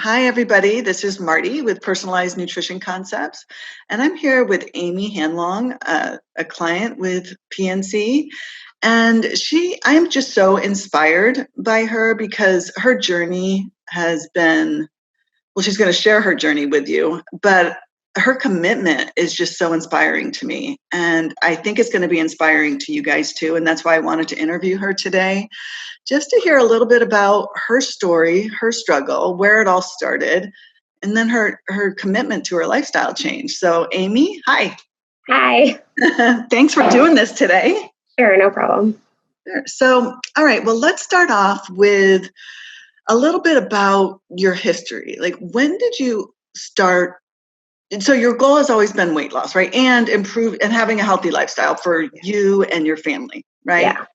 Hi, everybody. This is Marty with Personalized Nutrition Concepts, and I'm here with Amy Handlong, a client with PNC. And I am just so inspired by her because her journey has been, well, she's going to share her journey with you, but her commitment is just so inspiring to me. And I think it's going to be inspiring to you guys too. And that's why I wanted to interview her today, just to hear a little bit about her story, her struggle, where it all started, and then her commitment to her lifestyle change. So Amy, hi. Hi. Thanks for doing this today. Sure, no problem. So, all right, well, let's start off with a little bit about your history. Like, when did you start? So your goal has always been weight loss, right? And improve and having a healthy lifestyle for you and your family, right? Yeah.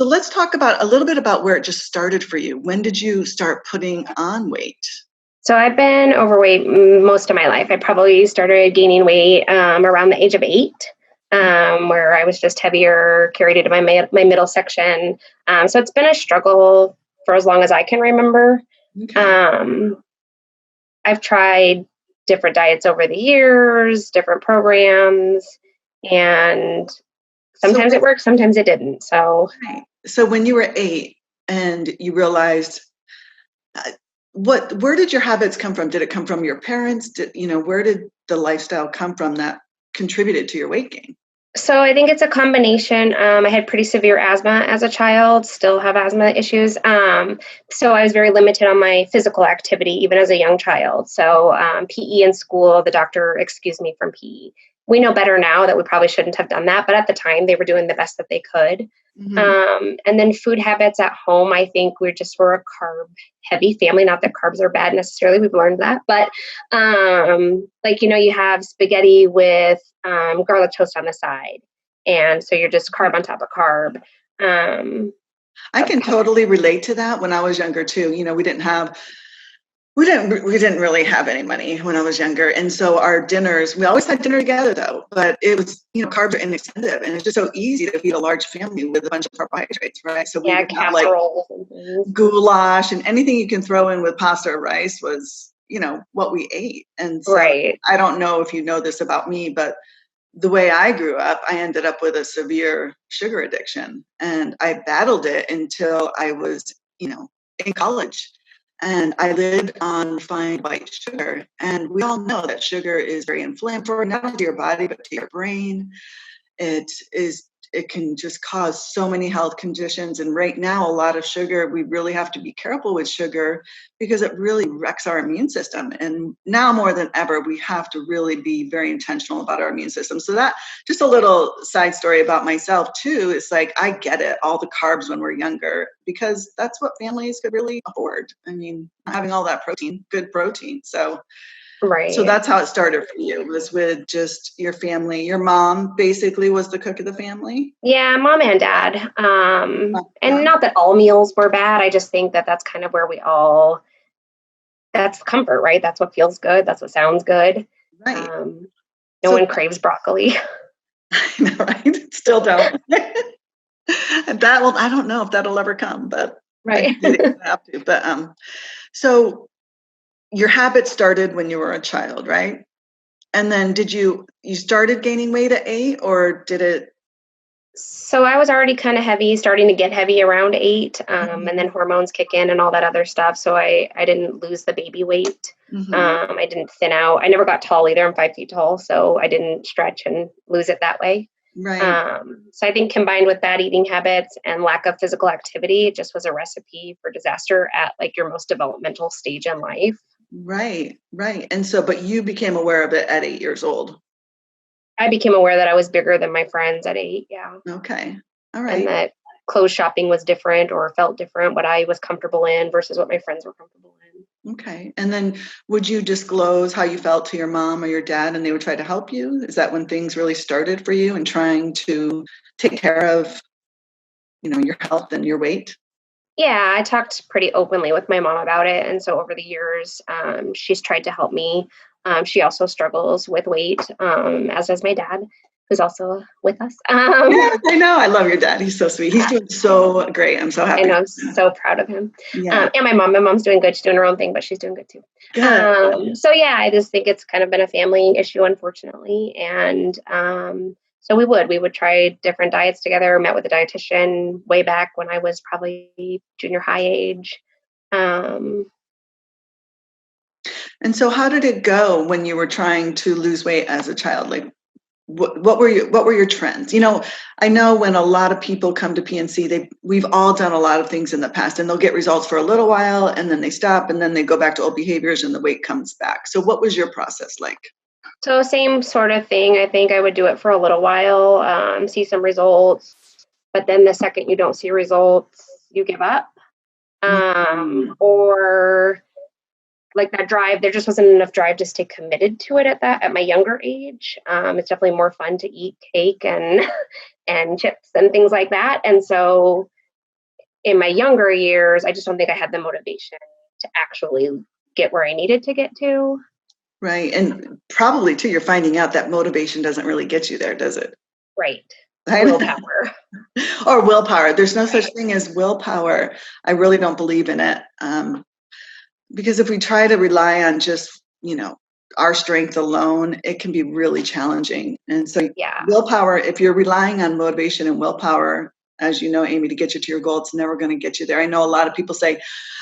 So let's talk about a little bit about where it just started for you. When did you start putting on weight? So I've been overweight most of my life. I probably started gaining weight around the age of 8, where I was just heavier, carried into my middle section. So it's been a struggle for as long as I can remember. Okay. I've tried different diets over the years, different programs, and sometimes it worked, sometimes it didn't. So when you were 8 and you realized, where did your habits come from? Did it come from your parents? Where did the lifestyle come from that contributed to your weight gain? So I think it's a combination. I had pretty severe asthma as a child, still have asthma issues. So I was very limited on my physical activity, even as a young child. So PE in school, the doctor excused me from PE. We know better now that we probably shouldn't have done that, but at the time they were doing the best that they could. Mm-hmm. And then food habits at home, I think we're a carb heavy family. Not that carbs are bad necessarily, we've learned that, but you have spaghetti with garlic toast on the side. And so you're just carb on top of carb. I can totally relate to that. When I was younger too, we didn't really have any money when I was younger. And so our dinners, we always had dinner together though, but it was, carbs are inexpensive and it's just so easy to feed a large family with a bunch of carbohydrates, right? So we would have like goulash and anything you can throw in with pasta or rice was, what we ate. And so right. I don't know if you know this about me, but the way I grew up, I ended up with a severe sugar addiction and I battled it until I was, in college. And I lived on refined white sugar. And we all know that sugar is very inflammatory, not only to your body, but to your brain. It can just cause so many health conditions. And right now, a lot of sugar, we really have to be careful with sugar because it really wrecks our immune system. And now more than ever, we have to really be very intentional about our immune system. So that, just a little side story about myself too, is like, I get it, all the carbs when we're younger, because that's what families could really afford. I mean, having all that protein, good protein. Right. So that's how it started for you, was with just your family. Your mom basically was the cook of the family? Yeah, mom and dad. And not that all meals were bad. I just think that that's kind of where that's comfort, right? That's what feels good. That's what sounds good. Right. No one craves broccoli. I know, right? Still don't. I don't know if that'll ever come, but right. I have to. But so your habit started when you were a child, right? And then you started gaining weight at 8, or did it? So I was already kind of heavy, starting to get heavy around 8, and then hormones kick in and all that other stuff. So I didn't lose the baby weight. I didn't thin out. I never got tall either. I'm 5 feet tall, so I didn't stretch and lose it that way. Right. So I think combined with bad eating habits and lack of physical activity, it just was a recipe for disaster at like your most developmental stage in life. Right. And so, but you became aware of it at 8 years old. I became aware that I was bigger than my friends at 8. Yeah. Okay. All right. And that clothes shopping was different or felt different, what I was comfortable in versus what my friends were comfortable in. Okay. And then would you disclose how you felt to your mom or your dad and they would try to help you? Is that when things really started for you and trying to take care of, your health and your weight? Yeah, I talked pretty openly with my mom about it. And so over the years, she's tried to help me. She also struggles with weight, as does my dad. who's also with us. Yes, I know. I love your dad. He's so sweet. He's doing so great. I'm so happy. And I'm so proud of him. Yeah. And my mom's doing good. She's doing her own thing, but she's doing good too. Good. So yeah, I just think it's kind of been a family issue, unfortunately. And so we would try different diets together. Met with a dietitian way back when I was probably junior high age. And so how did it go when you were trying to lose weight as a child? Like what were your trends? You know, I know when a lot of people come to PNC, we've all done a lot of things in the past, and they'll get results for a little while and then they stop and then they go back to old behaviors and the weight comes back. So what was your process like? So same sort of thing. I think I would do it for a little while, see some results, but then the second you don't see results, you give up. Or like that drive, there just wasn't enough drive to stay committed to it at my younger age. It's definitely more fun to eat cake and and chips and things like that. And so in my younger years, I just don't think I had the motivation to actually get where I needed to get to. Right. And probably too, you're finding out that motivation doesn't really get you there, does it? Right. Willpower. Or willpower. There's no such thing as willpower. I really don't believe in it. Because if we try to rely on just, our strength alone, it can be really challenging. And so willpower, if you're relying on motivation and willpower, as you know, Amy, to get you to your goal, it's never going to get you there. I know a lot of people say,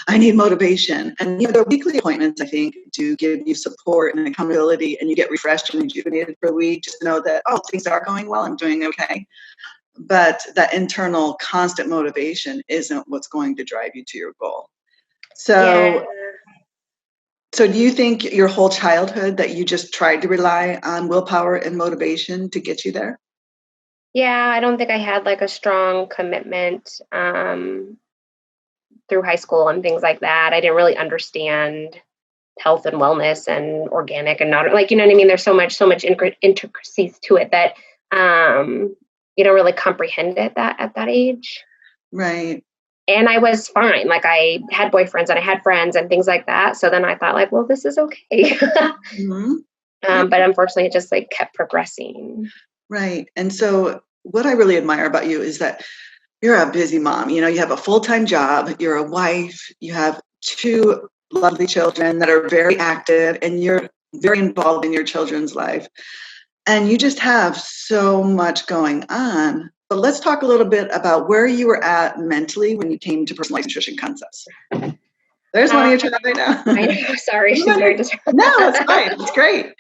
I need motivation. And their weekly appointments, I think, do give you support and accountability, and you get refreshed and rejuvenated for the week. Just know that, things are going well, I'm doing okay. But that internal constant motivation isn't what's going to drive you to your goal. So do you think your whole childhood that you just tried to rely on willpower and motivation to get you there? Yeah, I don't think I had like a strong commitment through high school and things like that. I didn't really understand health and wellness and organic and not like, you know what I mean? There's so much intricacies to it that you don't really comprehend it at that age. Right. And I was fine. Like I had boyfriends and I had friends and things like that. So then I thought like, well, this is okay. But unfortunately it just like kept progressing. Right. And so what I really admire about you is that you're a busy mom. You have a full-time job, you're a wife, you have 2 lovely children that are very active, and you're very involved in your children's life. And you just have so much going on. But let's talk a little bit about where you were at mentally when you came to personalized nutrition concepts. There's one of your child right now. I know, sorry, she's very distracted. No, it's fine. It's great.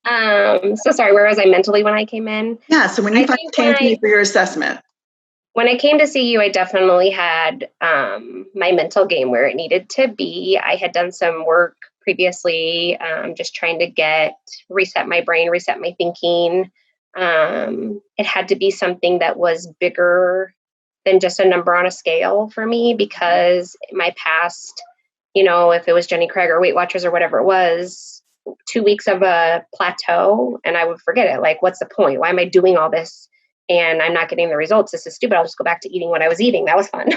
So sorry, where was I mentally when I came in? Yeah, so when you came to me for your assessment. When I came to see you, I definitely had my mental game where it needed to be. I had done some work previously, just trying to reset my brain, reset my thinking. It had to be something that was bigger than just a number on a scale for me, because my past, if it was Jenny Craig or Weight Watchers or whatever it was, 2 weeks of a plateau and I would forget it. Like, what's the point? Why am I doing all this? And I'm not getting the results. This is stupid. I'll just go back to eating what I was eating. That was fun.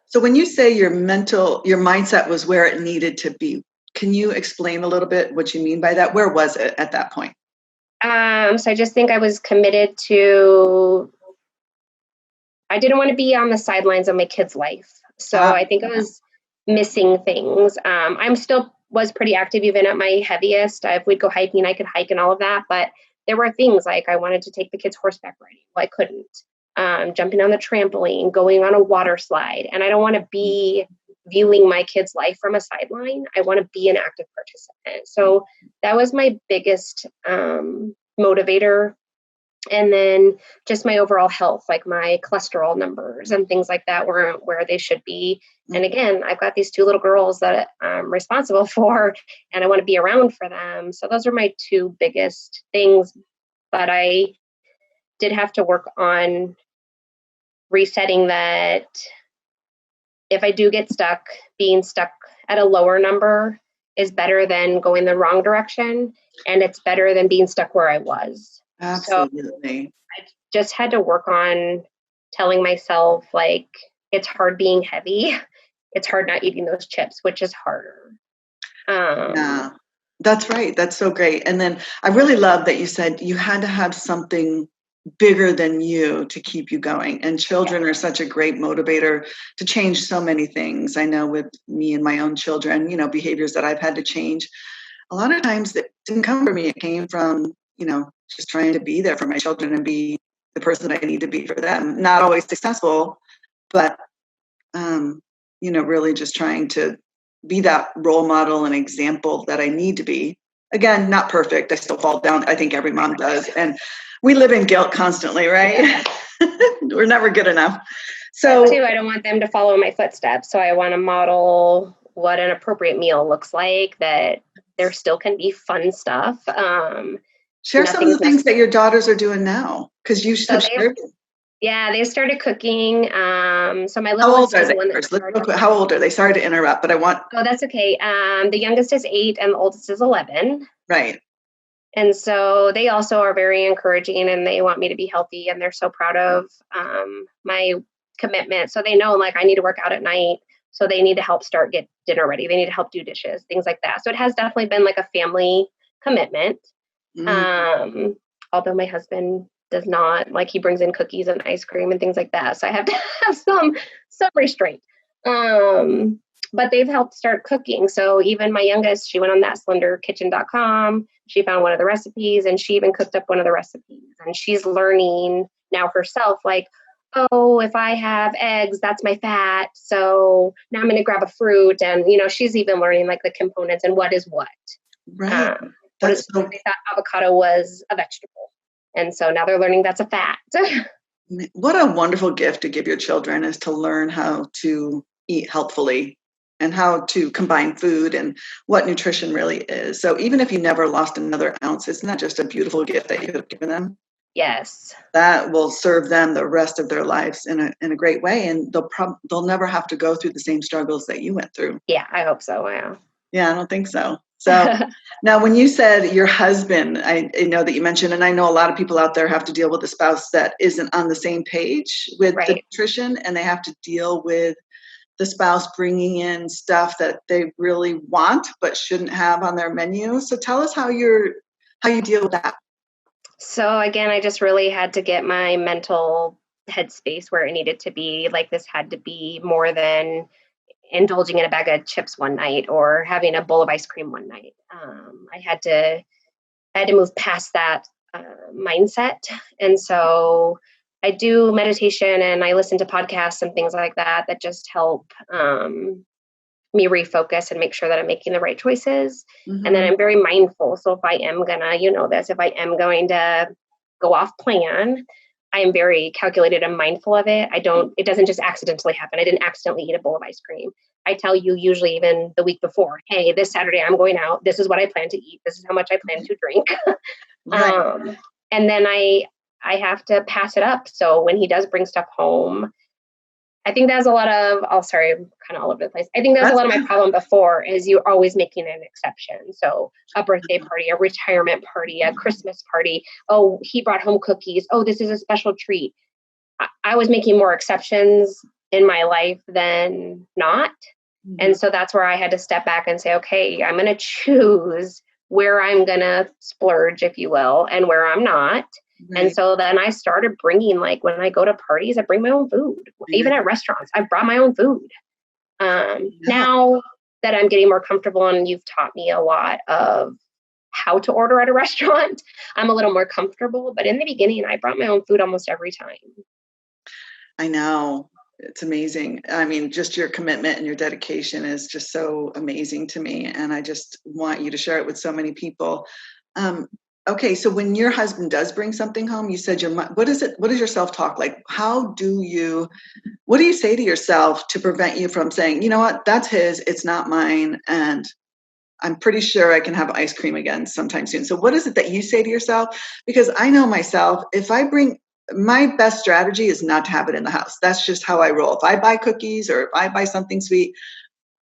So when you say your mindset was where it needed to be, can you explain a little bit what you mean by that? Where was it at that point? So I just think I was committed to, I didn't want to be on the sidelines of my kid's life. So I think I was missing things. I'm still was pretty active even at my heaviest. If we'd go hiking, I could hike and all of that. But there were things like I wanted to take the kids horseback riding. Well, I couldn't. Jumping on the trampoline, going on a water slide. And I don't want to be viewing my kid's life from a sideline. I want to be an active participant. So that was my biggest motivator. And then just my overall health, like my cholesterol numbers and things like that weren't where they should be. And again, I've got these 2 little girls that I'm responsible for, and I want to be around for them. So those are my 2 biggest things. But I did have to work on resetting that if I do get stuck, being stuck at a lower number is better than going the wrong direction. And it's better than being stuck where I was. Absolutely. So I just had to work on telling myself, like, it's hard being heavy. It's hard not eating those chips, which is harder. Yeah. That's right. That's so great. And then I really love that you said you had to have something bigger than you to keep you going. And children are such a great motivator to change so many things. I know with me and my own children, behaviors that I've had to change. A lot of times it didn't come from me. It came from, just trying to be there for my children and be the person I need to be for them. Not always successful, but, really just trying to be that role model and example that I need to be. Again, not perfect. I still fall down. I think every mom does. And we live in guilt constantly, right? We're never good enough. So too, I don't want them to follow in my footsteps. So I want to model what an appropriate meal looks like, that there still can be fun stuff. Share some of the things that your daughters are doing now, because you should share. Yeah, they started cooking. So my How old littlest are is they? the one that started. How old are they? Sorry to interrupt, but I want. Oh, that's okay. The youngest is 8 and the oldest is 11. Right. And so they also are very encouraging, and they want me to be healthy, and they're so proud of my commitment. So they know, like, I need to work out at night. So they need to help get dinner ready. They need to help do dishes, things like that. So it has definitely been like a family commitment. Although my husband does not, like, he brings in cookies and ice cream and things like that. So I have to have some restraint. But they've helped start cooking. So even my youngest, she went on that slenderkitchen.com. She found one of the recipes, and she even cooked up one of the recipes. And she's learning now herself, like, oh, if I have eggs, that's my fat. So now I'm going to grab a fruit. And, she's even learning, like, the components and what is what. Right. They thought avocado was a vegetable. And so now they're learning that's a fat. What a wonderful gift to give your children, is to learn how to eat healthfully and how to combine food and what nutrition really is. So even if you never lost another ounce, isn't that just a beautiful gift that you have given them? Yes. That will serve them the rest of their lives in a great way. And they'll never have to go through the same struggles that you went through. Yeah, I hope so. Yeah. Yeah, I don't think so. So now, when you said your husband, I know that you mentioned, and I know a lot of people out there have to deal with a spouse that isn't on the same page with the nutrition, and they have to deal with the spouse bringing in stuff that they really want but shouldn't have on their menu. So tell us how you deal with that. So again, I just really had to get my mental headspace where it needed to be. Like, this had to be more than indulging in a bag of chips one night or having a bowl of ice cream one night. I had to move past that mindset. And so I do meditation and I listen to podcasts and things like that just help me refocus and make sure that I'm making the right choices. Mm-hmm. And then I'm very mindful. So if I am gonna, if I am going to go off plan, I am very calculated and mindful of it. It doesn't just accidentally happen. I didn't accidentally eat a bowl of ice cream. I tell you usually even the week before, hey, this Saturday I'm going out. This is what I plan to eat. This is how much I plan to drink. Right. And then I have to pass it up. So when he does bring stuff home, I think that's a lot of, I'm kind of all over the place. I think that's a lot of my problem before, is you're always making an exception. So a birthday party, a retirement party, a Christmas party. Oh, he brought home cookies. Oh, this is a special treat. I was making more exceptions in my life than not. Mm-hmm. And so that's where I had to step back and say, okay, I'm going to choose where I'm going to splurge, if you will, and where I'm not. Right. And so then I started bringing, like, when I go to parties, I bring my own food. Yeah. Even at restaurants, I brought my own food. Now that I'm getting more comfortable, and you've taught me a lot of how to order at a restaurant, I'm a little more comfortable. But in the beginning, I brought my own food almost every time. I know. It's amazing. I mean, just your commitment and your dedication is just so amazing to me. And I just want you to share it with so many people. Okay, so when your husband does bring something home, you said what is your self-talk like? What do you say to yourself to prevent you from saying, you know what, that's his, it's not mine, and I'm pretty sure I can have ice cream again sometime soon. So what is it that you say to yourself? Because I know myself, my best strategy is not to have it in the house. That's just how I roll. If I buy cookies or if I buy something sweet,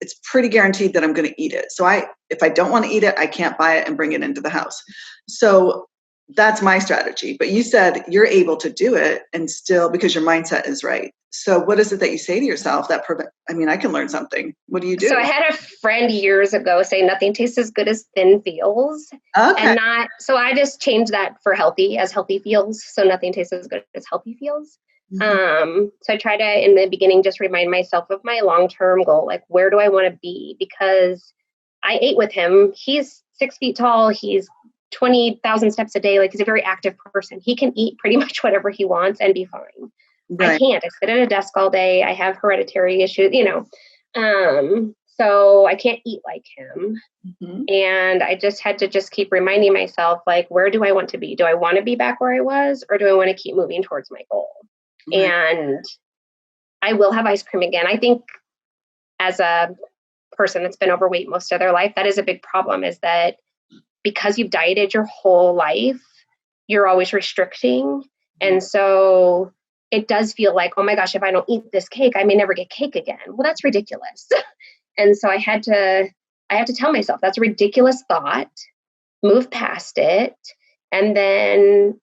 it's pretty guaranteed that I'm going to eat it. So if I don't want to eat it, I can't buy it and bring it into the house. So that's my strategy. But you said you're able to do it and still, because your mindset is right. So what is it that you say to yourself that I can learn something. What do you do? So I had a friend years ago say nothing tastes as good as thin feels. Okay. So I just changed that for healthy feels. So nothing tastes as good as healthy feels. So I try to, in the beginning, just remind myself of my long-term goal. Like, where do I want to be? Because I ate with him. He's 6 feet tall. He's 20,000 steps a day. Like, he's a very active person. He can eat pretty much whatever he wants and be fine. Right. I can't. I sit at a desk all day. I have hereditary issues, so I can't eat like him. And I just had to just keep reminding myself, like, where do I want to be? Do I want to be back where I was, or do I want to keep moving towards my goal? Right. And I will have ice cream again. I think as a person that's been overweight most of their life, that is a big problem, is that because you've dieted your whole life, you're always restricting. And so it does feel like, oh my gosh, if I don't eat this cake, I may never get cake again. Well, that's ridiculous. And so I had to tell myself that's a ridiculous thought, move past it. And then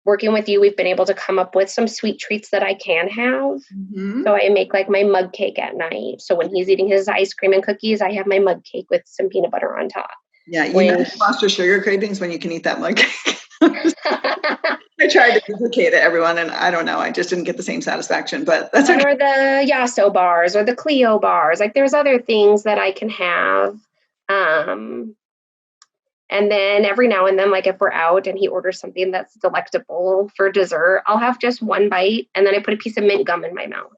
working with you, we've been able to come up with some sweet treats that I can have. So I make like my mug cake at night. So when he's eating his ice cream and cookies, I have my mug cake with some peanut butter on top. Yeah, you lost your sugar cravings when you can eat that mug cake. I tried to duplicate it, everyone, and I don't know. I just didn't get the same satisfaction, but that's okay. Or the Yasso bars or the Clio bars. Like, there's other things that I can have. And then every now and then, like if we're out and he orders something that's delectable for dessert, I'll have just one bite and then I put a piece of mint gum in my mouth.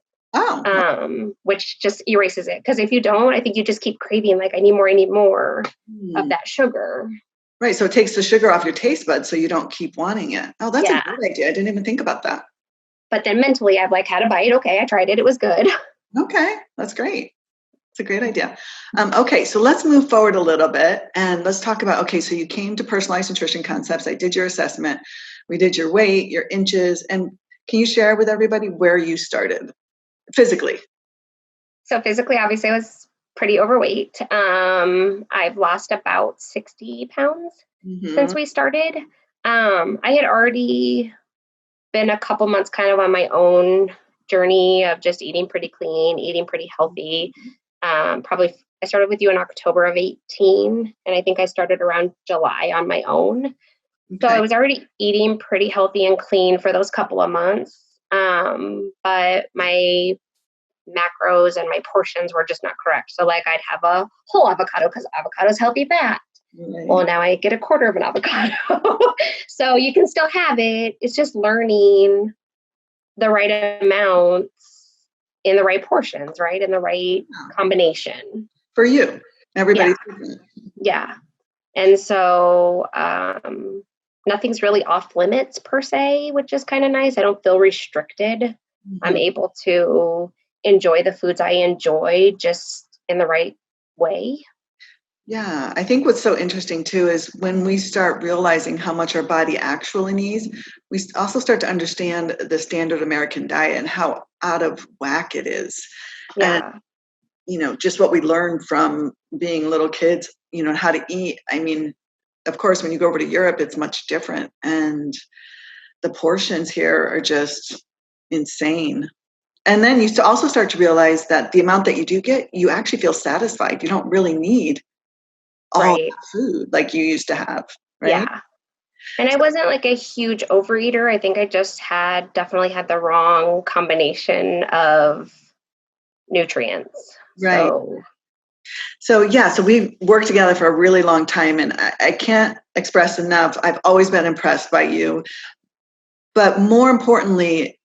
Which just erases it. Because if you don't, I think you just keep craving, like, I need more of that sugar. Right. So it takes the sugar off your taste buds so you don't keep wanting it. Oh, that's a good idea. I didn't even think about that. But then mentally, I've like had a bite. Okay, I tried it. It was good. Okay. That's great. It's a great idea. Okay. So let's move forward a little bit and let's talk about, okay, so you came to Personalized Nutrition Concepts. I did your assessment. We did your weight, your inches. And can you share with everybody where you started physically? So physically, obviously, I was pretty overweight. I've lost about 60 pounds since we started. I had already been a couple months kind of on my own journey of just eating pretty clean, eating pretty healthy. Probably I started with you in October of 18, and I think I started around July on my own. Okay. So I was already eating pretty healthy and clean for those couple of months. But my macros and my portions were just not correct. So like I'd have a whole avocado because avocado is healthy fat. Right. Well, now I get a quarter of an avocado. So you can still have it. It's just learning the right amounts in the right portions, right? In the right combination. For you. Everybody's different. Yeah. And so nothing's really off limits per se, which is kind of nice. I don't feel restricted. I'm able to enjoy the foods I enjoy just in the right way. Yeah, I think what's so interesting too is when we start realizing how much our body actually needs, we also start to understand the standard American diet and how out of whack it is. Yeah. And, just what we learned from being little kids, how to eat. I mean, of course, when you go over to Europe, it's much different. And the portions here are just insane. And then you also start to realize that the amount that you do get, you actually feel satisfied. You don't really need all that food like you used to have, right? Yeah. And I wasn't like a huge overeater. I think I just definitely had the wrong combination of nutrients. Right. So we've worked together for a really long time, and I can't express enough. I've always been impressed by you. But more importantly,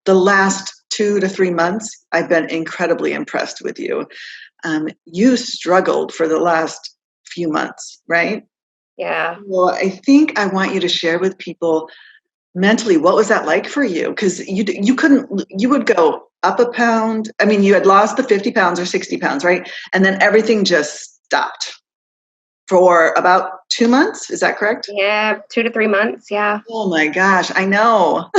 the last 2 to 3 months, I've been incredibly impressed with you. You struggled for the last few months, right? Yeah. Well, I think I want you to share with people mentally, what was that like for you? Because you would go up a pound. I mean, you had lost the 50 pounds or 60 pounds, right? And then everything just stopped for about 2 months. Is that correct? Yeah, 2 to 3 months. Yeah. Oh my gosh, I know.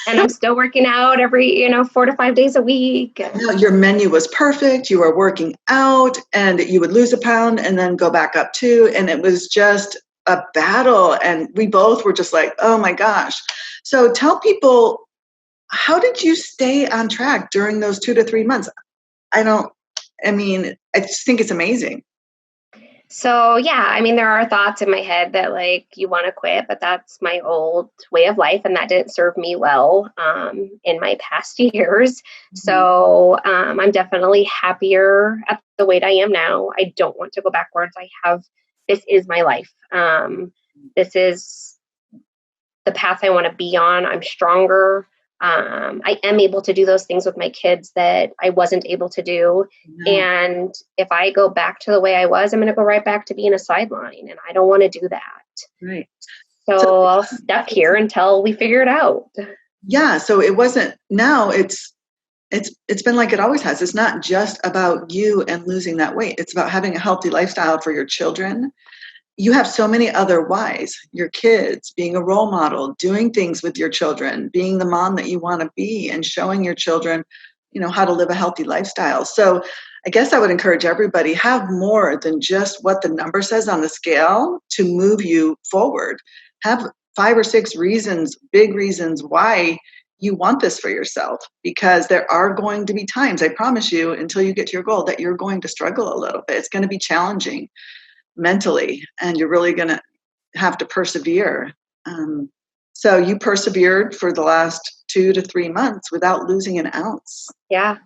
And I'm still working out every, 4 to 5 days a week. Your menu was perfect. You were working out and you would lose a pound and then go back up 2. And it was just a battle, and we both were just like, oh my gosh. So tell people, how did you stay on track during those 2 to 3 months? I just think it's amazing. So yeah, I mean, there are thoughts in my head that like you want to quit, but that's my old way of life, and that didn't serve me well in my past years. So I'm definitely happier at the weight I am now. I don't want to go backwards. This is my life. This is the path I want to be on. I'm stronger. I am able to do those things with my kids that I wasn't able to do. No. And if I go back to the way I was, I'm going to go right back to being a sideline. And I don't want to do that. Right. So I'll stuck here until we figure it out. Yeah. So it wasn't, now it's been like it always has. It's not just about you and losing that weight. It's about having a healthy lifestyle for your children. You have so many other whys, your kids, being a role model, doing things with your children, being the mom that you want to be, and showing your children, how to live a healthy lifestyle. So I guess I would encourage everybody, have more than just what the number says on the scale to move you forward. Have 5 or 6 reasons, big reasons why you want this for yourself, because there are going to be times, I promise you, until you get to your goal, that you're going to struggle a little bit. It's going to be challenging mentally, and you're really going to have to persevere. So you persevered for the last 2 to 3 months without losing an ounce. Yeah.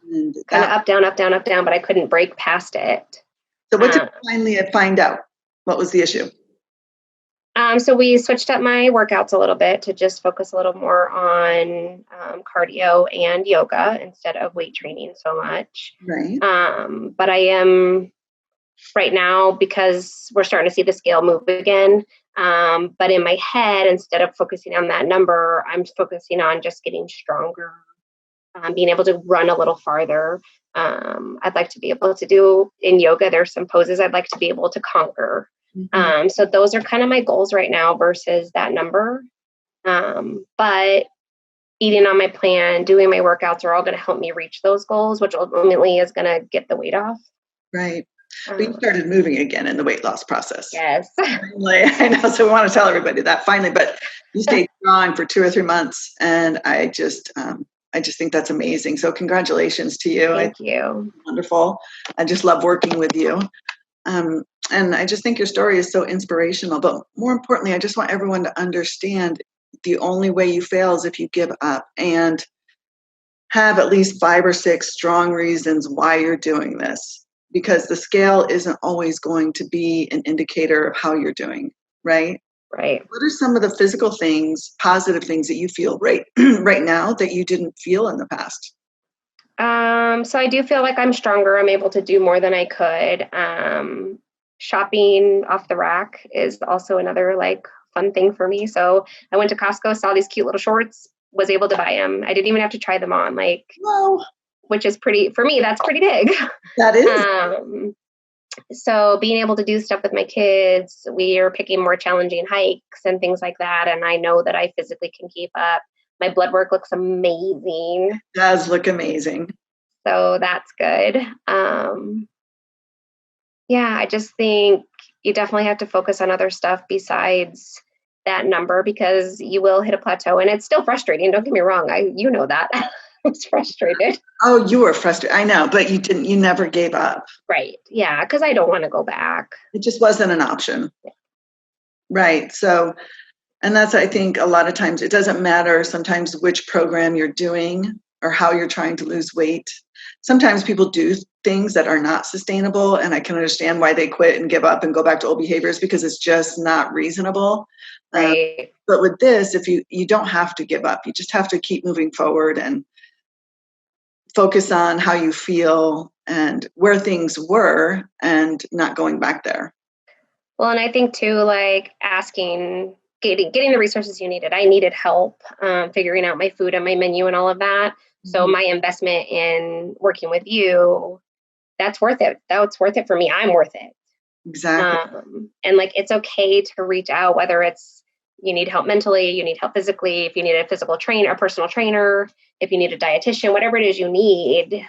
Kind of up, down, up, down, up, down, but I couldn't break past it. So what did you finally find out? What was the issue? So we switched up my workouts a little bit to just focus a little more on cardio and yoga instead of weight training so much. Right. But I am right now, because we're starting to see the scale move again. But in my head, instead of focusing on that number, I'm focusing on just getting stronger, being able to run a little farther. I'd like to be able to do in yoga. There's some poses I'd like to be able to conquer. So those are kind of my goals right now versus that number. But eating on my plan, doing my workouts are all going to help me reach those goals, which ultimately is going to get the weight off. Right. But you started moving again in the weight loss process. Yes. Finally, I know. So we want to tell everybody that finally, but you stayed strong for 2 or 3 months, and I just think that's amazing. So congratulations to you. Thank you. Wonderful. I just love working with you. And I just think your story is so inspirational. But more importantly, I just want everyone to understand the only way you fail is if you give up, and have at least 5 or 6 strong reasons why you're doing this. Because the scale isn't always going to be an indicator of how you're doing, right? Right. What are some of the physical things, positive things that you feel right now that you didn't feel in the past? So I do feel like I'm stronger. I'm able to do more than I could. Shopping off the rack is also another like fun thing for me. So I went to Costco, saw these cute little shorts, was able to buy them. I didn't even have to try them on. Whoa. Which is for me, that's pretty big. That is. So being able to do stuff with my kids, we are picking more challenging hikes and things like that. And I know that I physically can keep up. My blood work looks amazing. It does look amazing. So that's good. Yeah, I just think you definitely have to focus on other stuff besides that number, because you will hit a plateau, and it's still frustrating. Don't get me wrong. You know that. I was frustrated. Oh, you were frustrated. I know, but you never gave up. Right. Yeah. Because I don't want to go back. It just wasn't an option. Yeah. Right. So, and that's, I think a lot of times it doesn't matter sometimes which program you're doing or how you're trying to lose weight. Sometimes people do things that are not sustainable, and I can understand why they quit and give up and go back to old behaviors, because it's just not reasonable. Right. But with this, if you don't have to give up, you just have to keep moving forward and focus on how you feel and where things were and not going back there. Well, and I think too, like getting the resources you needed. I needed help figuring out my food and my menu and all of that. Mm-hmm. So my investment in working with you, that's worth it. That's worth it for me. I'm worth it. Exactly. And like, it's okay to reach out, whether it's you need help mentally, you need help physically, if you need a physical trainer, a personal trainer, if you need a dietitian, whatever it is you need.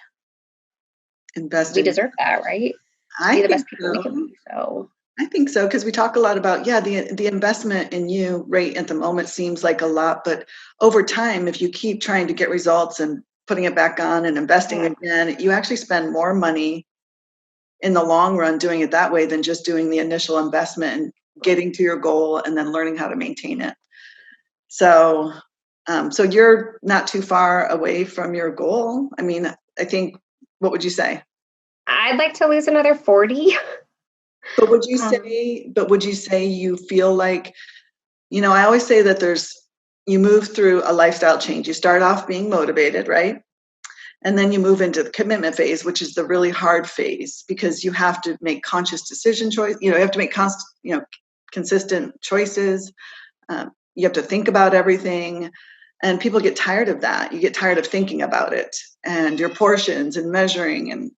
Invest we deserve that, right? I be the think best people we can be. So I think so, because we talk a lot about, the investment in you right at the moment seems like a lot, but over time, if you keep trying to get results and putting it back on and investing Yeah. again, you actually spend more money in the long run doing it that way than just doing the initial investment and getting to your goal and then learning how to maintain it. So, so you're not too far away from your goal. I mean, I think, what would you say? I'd like to lose another 40. But would you Um, say, you feel like, I always say that you move through a lifestyle change. You start off being motivated, right? And then you move into the commitment phase, which is the really hard phase because you have to make conscious decision choice. You have to make consistent choices. You have to think about everything. And people get tired of that. You get tired of thinking about it and your portions and measuring and,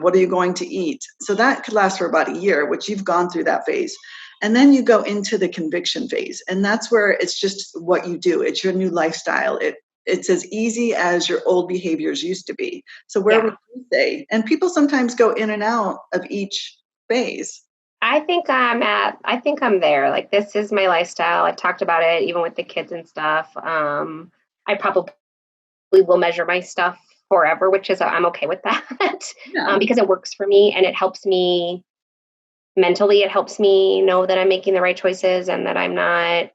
what are you going to eat? So that could last for about a year, which you've gone through that phase. And then you go into the conviction phase. And that's where it's just what you do. It's your new lifestyle. It's as easy as your old behaviors used to be. So where yeah. would you say? And people sometimes go in and out of each phase. I think I'm there. Like, this is my lifestyle. I've talked about it even with the kids and stuff. I probably will measure my stuff forever, which is, I'm okay with that. Yeah. Because it works for me and it helps me mentally. It helps me know that I'm making the right choices and that I'm not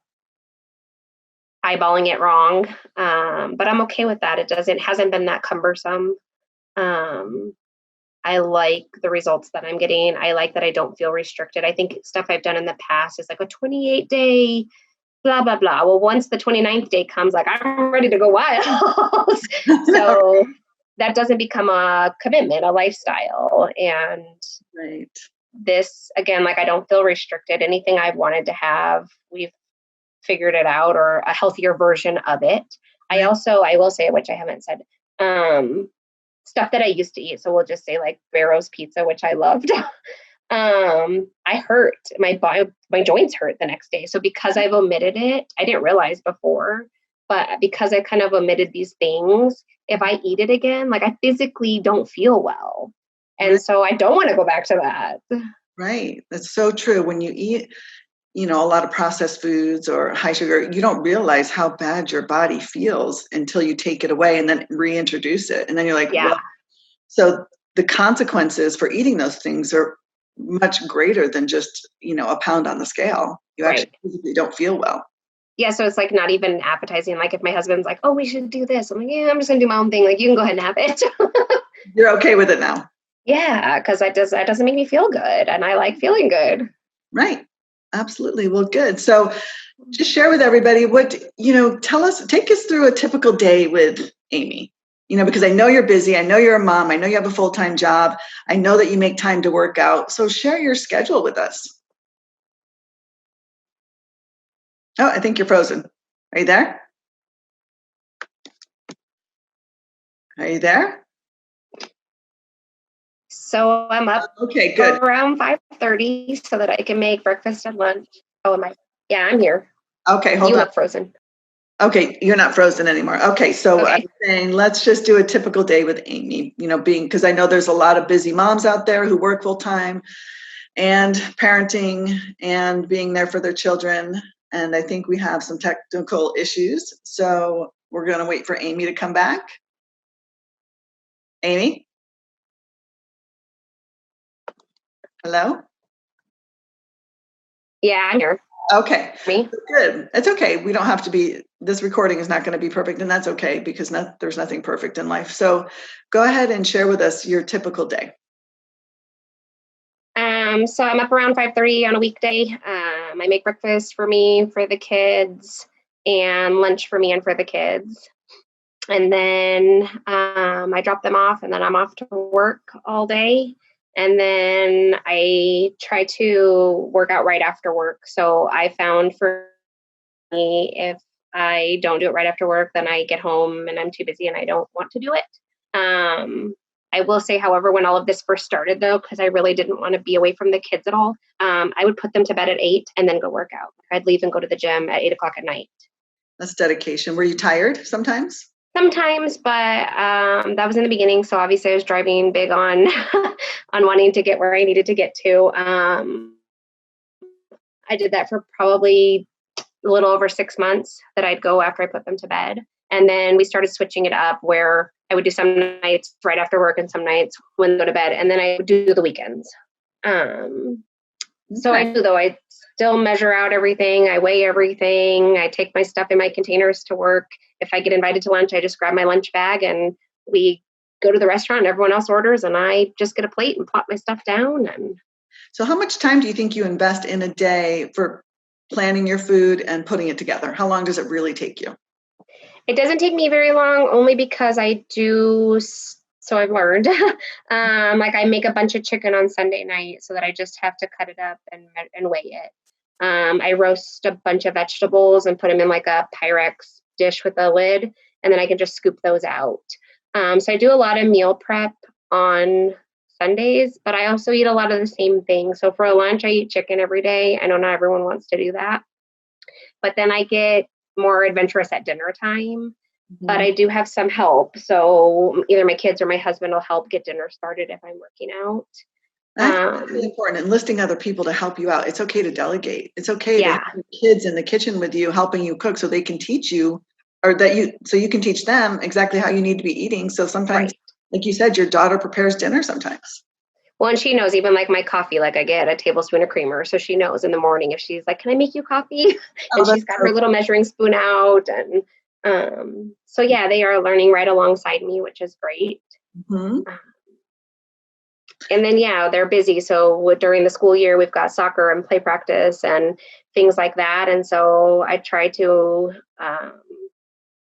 eyeballing it wrong. But I'm okay with that. Hasn't been that cumbersome. Um, I like the results that I'm getting. I like that I don't feel restricted. I think stuff I've done in the past is like a 28-day, blah, blah, blah. Well, once the 29th day comes, like, I'm ready to go wild. So that doesn't become a commitment, a lifestyle. And Right. this, again, like, I don't feel restricted. Anything I've wanted to have, we've figured it out, or a healthier version of it. Right. I will say, which I haven't said, stuff that I used to eat. So we'll just say like Barrow's pizza, which I loved. I hurt my joints hurt the next day. So because I've omitted it, I didn't realize before, but because I kind of omitted these things, if I eat it again, like, I physically don't feel well. And Right. so I don't want to go back to that. Right. That's so true. When you eat, a lot of processed foods or high sugar, you don't realize how bad your body feels until you take it away and then reintroduce it. And then you're like, Yeah. well, so the consequences for eating those things are much greater than just, a pound on the scale. You actually Right. physically don't feel well. Yeah. So it's like not even appetizing. Like, if my husband's like, oh, we should do this, I'm like, yeah, I'm just gonna do my own thing. Like, you can go ahead and have it. You're okay with it now. Yeah, because that doesn't make me feel good, and I like feeling good. Right. Absolutely. Well, good. So just share with everybody take us through a typical day with Amy. Because I know you're busy. I know you're a mom. I know you have a full-time job. I know that you make time to work out. So share your schedule with us. Oh, I think you're frozen. Are you there? Are you there? So I'm up Okay, good. around 5:30 so that I can make breakfast and lunch. Oh, am I? Yeah, I'm here. Okay, hold You on. look frozen. Okay, you're not frozen anymore. Okay, so I'm Okay. saying let's just do a typical day with Amy, because I know there's a lot of busy moms out there who work full time and parenting and being there for their children. And I think we have some technical issues. So we're going to wait for Amy to come back. Amy? Hello? Yeah, I'm here. Okay, Me? good. It's okay. We don't have to be, this recording is not going to be perfect, and that's okay because there's nothing perfect in life. So go ahead and share with us your typical day. So I'm up around 5:30 on a weekday. I make breakfast for me, for the kids, and lunch for me and for the kids. And then I drop them off, and then I'm off to work all day. And then I try to work out right after work. So I found, for me, if I don't do it right after work, then I get home and I'm too busy and I don't want to do it. Um, I will say, however, when all of this first started, though, because I really didn't want to be away from the kids at all, I would put them to bed at 8 and then go work out. I'd leave and go to the gym at 8 o'clock at night. That's dedication. Were you tired sometimes? Sometimes, but that was in the beginning. So obviously, I was driving big on on wanting to get where I needed to get to. I did that for probably a little over 6 months that I'd go after I put them to bed. And then we started switching it up where I would do some nights right after work and some nights when they go to bed. And then I would do the weekends. So I do, though, I still measure out everything. I weigh everything. I take my stuff in my containers to work. If I get invited to lunch, I just grab my lunch bag and we go to the restaurant and everyone else orders and I just get a plate and plop my stuff down. And so how much time do you think you invest in a day for planning your food and putting it together? How long does it really take you? it doesn't take me very long, only because I do. So I've learned, like I make a bunch of chicken on Sunday night so that I just have to cut it up and weigh it. I roast a bunch of vegetables and put them in like a Pyrex dish with a lid, and then I can just scoop those out. So I do a lot of meal prep on Sundays, but I also eat a lot of the same things. So for a lunch, I eat chicken every day. I know not everyone wants to do that, but then I get more adventurous at dinner time. But I do have some help. So either my kids or my husband will help get dinner started if I'm working out. That's really important. Enlisting other people to help you out. It's okay to delegate. It's okay to have kids in the kitchen with you, helping you cook so they can teach you, or so you can teach them exactly how you need to be eating. So sometimes, like you said, your daughter prepares dinner sometimes. Well, and she knows, even like my coffee, like I get a tablespoon of creamer. So she knows in the morning if she's like, can I make you coffee? And she's got her little measuring spoon out. And so yeah, they are learning right alongside me, which is great. And then, yeah, they're busy. So during the school year, we've got soccer and play practice and things like that. And so I try to,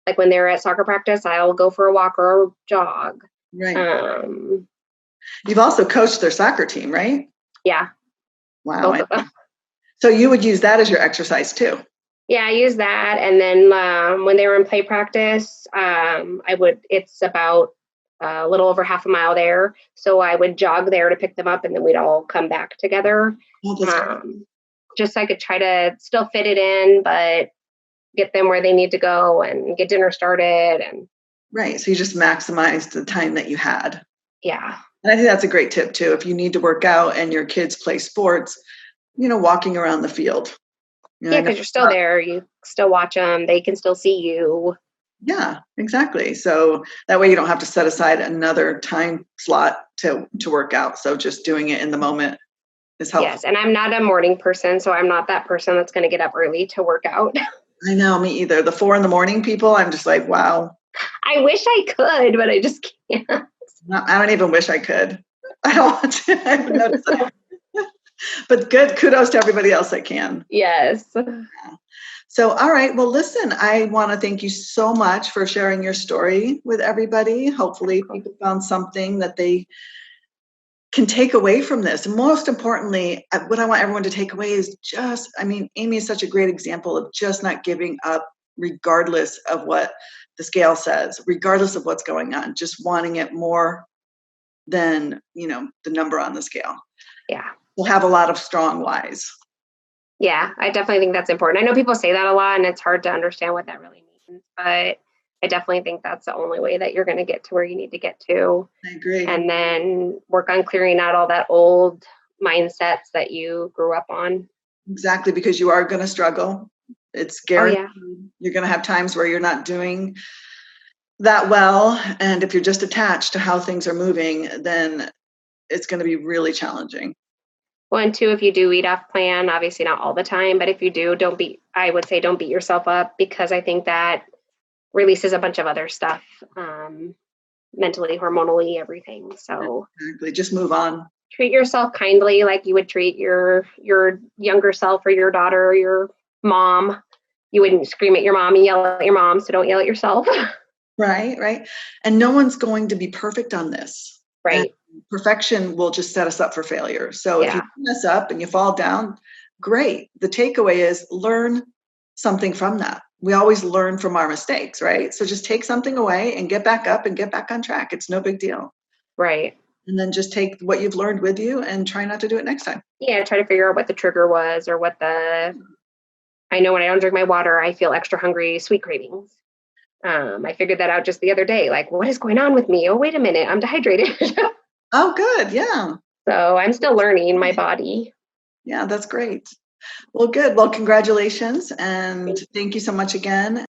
like when they're at soccer practice, I'll go for a walk or a jog. Right. You've also coached their soccer team, right? Yeah. Wow. So you would use that as your exercise too? Yeah, I use that. And then when they were in play practice, it's about a little over half a mile there. So I would jog there to pick them up and then we'd all come back together. Just so I could try to still fit it in, but get them where they need to go and get dinner started. And right. So you just maximized the time that you had. Yeah. And I think that's a great tip too. If you need to work out and your kids play sports, walking around the field. Yeah, because you're still there. You still watch them. They can still see you. Yeah, exactly. So that way you don't have to set aside another time slot to work out. So just doing it in the moment is helpful. Yes, and I'm not a morning person, so I'm not that person that's going to get up early to work out. I know, me either. The 4 a.m. people, I'm just like, wow. I wish I could, but I just can't. I don't even wish I could. I don't want to. I haven't noticed that. But good, kudos to everybody else that can. Yes. Yeah. So, all right. Well, listen, I want to thank you so much for sharing your story with everybody. Hopefully people found something that they can take away from this. And most importantly, what I want everyone to take away is Amy is such a great example of just not giving up regardless of what the scale says, regardless of what's going on, just wanting it more than, the number on the scale. Yeah. We'll have a lot of strong whys. Yeah, I definitely think that's important. I know people say that a lot and it's hard to understand what that really means, but I definitely think that's the only way that you're going to get to where you need to get to. I agree. And then work on clearing out all that old mindsets that you grew up on. Exactly, because you are going to struggle. It's guaranteed. Oh, yeah. You're going to have times where you're not doing that well. And if you're just attached to how things are moving, then it's going to be really challenging. Well, and 2, if you do eat off plan, obviously not all the time, but if you do, don't beat yourself up, because I think that releases a bunch of other stuff, mentally, hormonally, everything. So exactly. Just move on. Treat yourself kindly, like you would treat your younger self or your daughter or your mom. You wouldn't scream at your mom and yell at your mom, so don't yell at yourself. Right. And no one's going to be perfect on this. Right. And perfection will just set us up for failure. So if you mess up and you fall down, great. The takeaway is learn something from that. We always learn from our mistakes, right? So just take something away and get back up and get back on track. It's no big deal. Right. And then just take what you've learned with you and try not to do it next time. Yeah, try to figure out what the trigger was, or I know when I don't drink my water, I feel extra hungry, sweet cravings. I figured that out just the other day. Like, what is going on with me? Oh, wait a minute, I'm dehydrated. Oh, good. Yeah. So I'm still learning my body. Yeah, that's great. Well, good. Well, congratulations and thank you so much again.